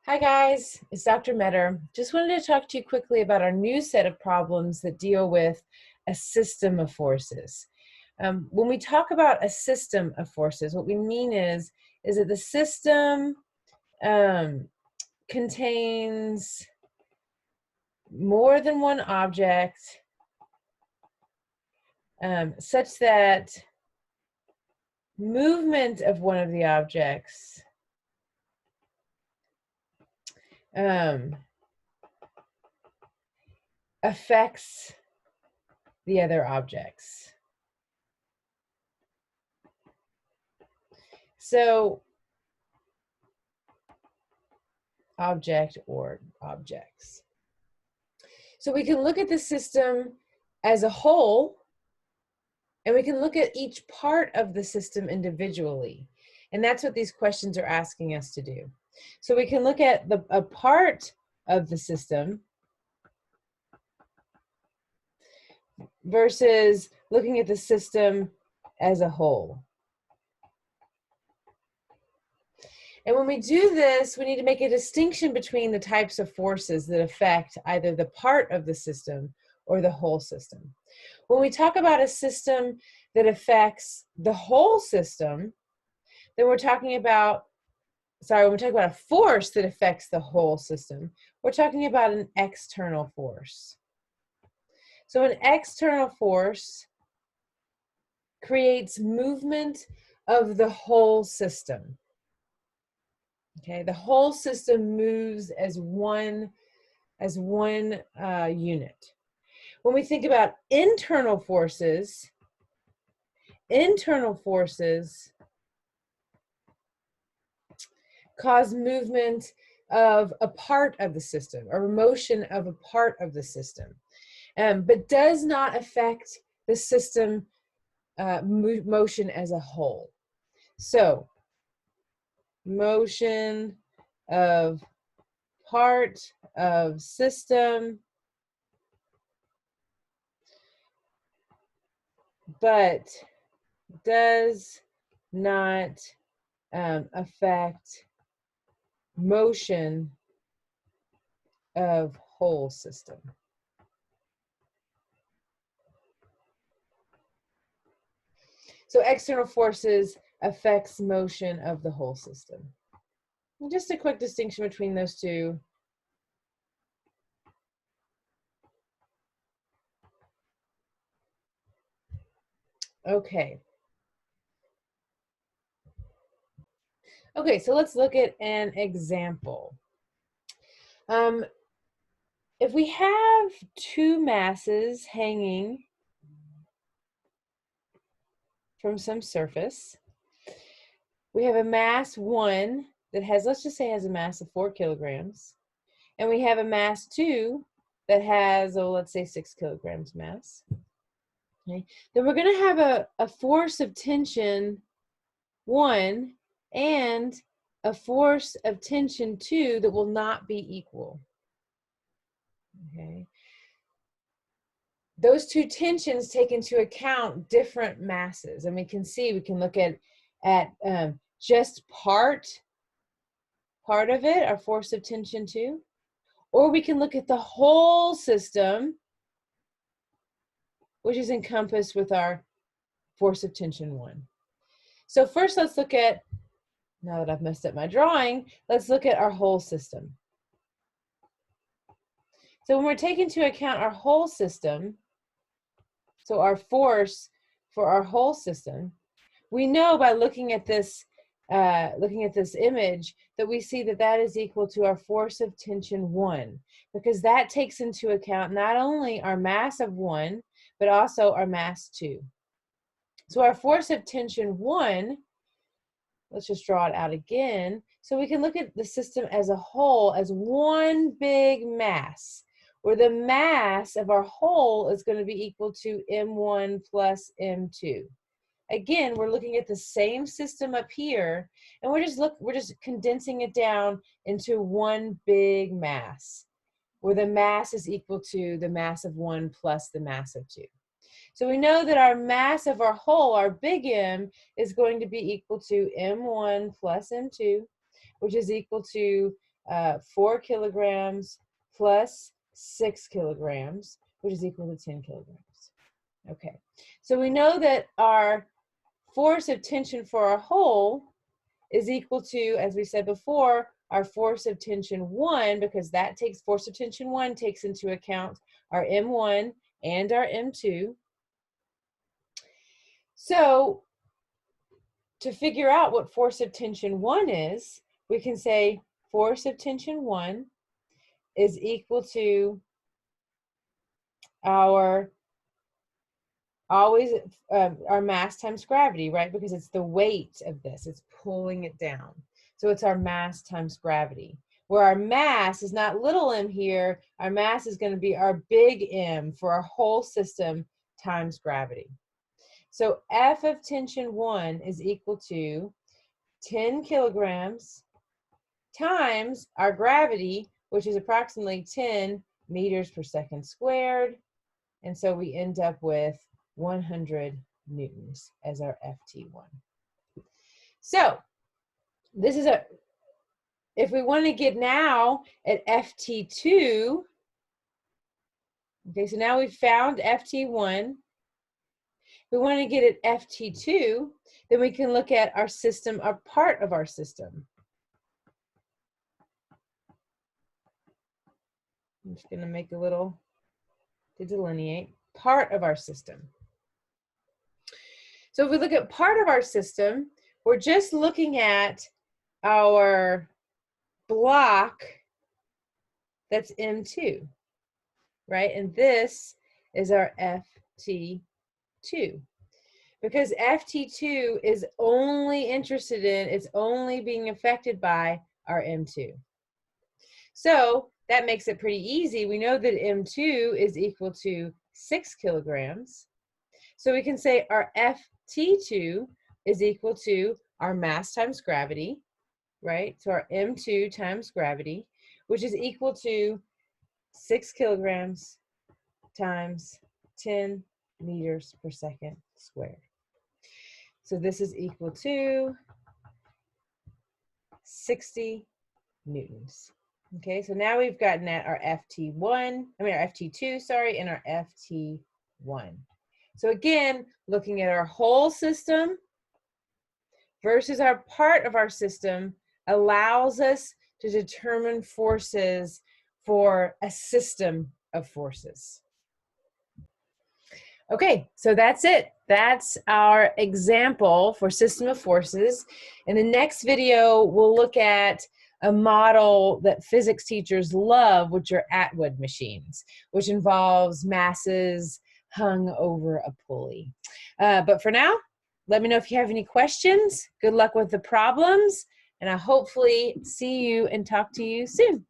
Hi guys, it's Dr. Metter. Just wanted to talk to you quickly about our new set of problems that deal with a system of forces. When we talk about a system of forces, what we mean is that the system contains more than one object such that movement of one of the objects affects the other objects. So, object or objects. So we can look at the system as a whole, and we can look at each part of the system individually. And that's what these questions are asking us to do. So we can look at a part of the system versus looking at the system as a whole. And when we do this, we need to make a distinction between the types of forces that affect either the part of the system or the whole system. When we talk about a system that affects the whole system, then we're talking about, when we talk about a force that affects the whole system, we're talking about an external force. So an external force creates movement of the whole system. Okay, the whole system moves as one unit. When we think about internal forces cause movement of a part of the system or motion of a part of the system, but does not affect the system motion as a whole. So, motion of part of system, but does not affect motion of whole system. So external forces affects motion of the whole system. And just a quick distinction between those two. Okay. Okay, so let's look at an example. If we have two masses hanging from some surface, we have a mass 1 that has, let's just say has a mass of 4 kilograms, and we have a mass 2 that has, let's say 6 kilograms mass. Okay. Then we're going to have a force of tension 1 and a force of tension 2 that will not be equal. Okay. Those two tensions take into account different masses, and we can look at just part of it, our force of tension 2, or we can look at the whole system, which is encompassed with our force of tension 1. So first, let's look at, now that I've messed up my drawing, let's look at our whole system. So when we're taking into account our whole system, so our force for our whole system, we know by looking at this image that we see that that is equal to our force of tension 1, because that takes into account not only our mass of 1, but also our mass 2. So our force of tension 1, let's just draw it out again, so we can look at the system as a whole as one big mass, where the mass of our whole is going to be equal to M1 plus M2. Again, we're looking at the same system up here, and we're just condensing it down into one big mass, where the mass is equal to the mass of 1 plus the mass of 2. So we know that our mass of our whole, our big M, is going to be equal to M1 plus M2, which is equal to 4 kilograms plus 6 kilograms, which is equal to 10 kilograms. Okay, so we know that our force of tension for a whole is equal to, as we said before, our force of tension 1, because that takes, force of tension 1 takes into account our M1 and our M2. So to figure out what force of tension 1 is, we can say force of tension 1 is equal to our our mass times gravity, right? Because it's the weight of this, it's pulling it down. So it's our mass times gravity, where our mass is not little m here, our mass is going to be our big M for our whole system times gravity. So F of tension 1 is equal to 10 kilograms times our gravity, which is approximately 10 meters per second squared. And so we end up with 100 newtons as our FT1. So this is if we want to get now at FT2, okay, so now we've found FT1. If we want to get at FT2, then we can look at our system, or part of our system. I'm just going to make a little to delineate part of our system. So if we look at part of our system, we're just looking at our block that's M2, right? And this is our FT2, because FT2 is only interested in, it's only being affected by our M2. So that makes it pretty easy. We know that M2 is equal to 6 kilograms. So we can say our FT2 is equal to our mass times gravity, right? So our M2 times gravity, which is equal to 6 kilograms times 10 meters per second squared. So this is equal to 60 newtons. Okay, so now we've gotten at our FT1, our FT2, sorry, and our FT1. So again, looking at our whole system versus our part of our system allows us to determine forces for a system of forces. Okay, so that's it. That's our example for system of forces. In the next video, we'll look at a model that physics teachers love, which are Atwood machines, which involves masses hung over a pulley. But for now, let me know if you have any questions. Good luck with the problems, and I'll hopefully see you and talk to you soon.